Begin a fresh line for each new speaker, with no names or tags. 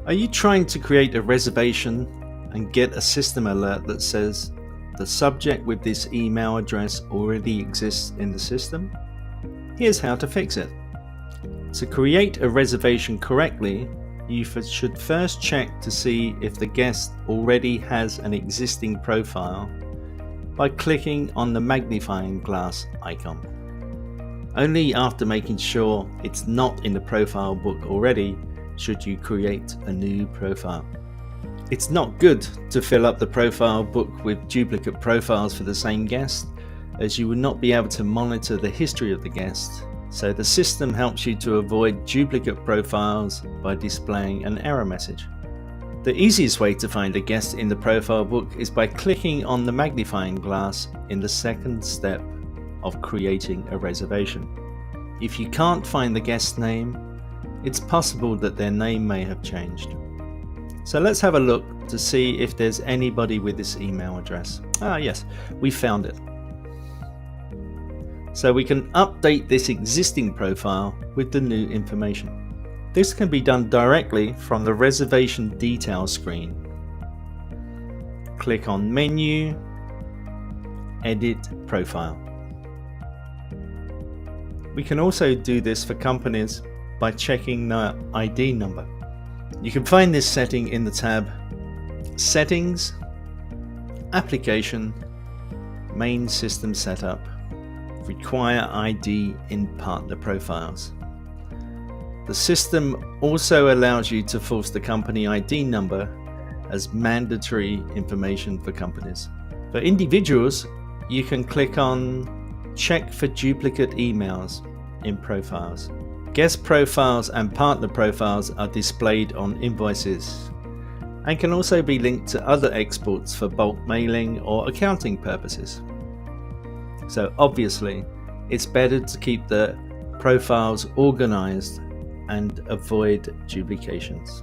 Are you trying to create a reservation and get a system alert that says the subject with this email address already exists in the system? Here's how to fix it. To create a reservation correctly, you should first check to see if the guest already has an existing profile by clicking on the magnifying glass icon. Only after making sure it's not in the profile book already should you create a new profile. It's not good to fill up the profile book with duplicate profiles for the same guest, as you will not be able to monitor the history of the guest. So the system helps you to avoid duplicate profiles by displaying an error message. The easiest way to find a guest in the profile book is by clicking on the magnifying glass in the second step of creating a reservation. If you can't find the guest's name, it's possible that their name may have changed. So let's have a look to see if there's anybody with this email address. Yes, we found it. So we can update this existing profile with the new information. This can be done directly from the reservation details screen. Click on Menu, Edit Profile. We can also do this for companies by checking the ID number. You can find this setting in the tab Settings, Application, Main System Setup, Require ID in Partner Profiles. The system also allows you to force the company ID number as mandatory information for companies. For individuals, you can click on Check for duplicate emails in profiles. Guest profiles and partner profiles are displayed on invoices and can also be linked to other exports for bulk mailing or accounting purposes. So obviously, it's better to keep the profiles organized and avoid duplications.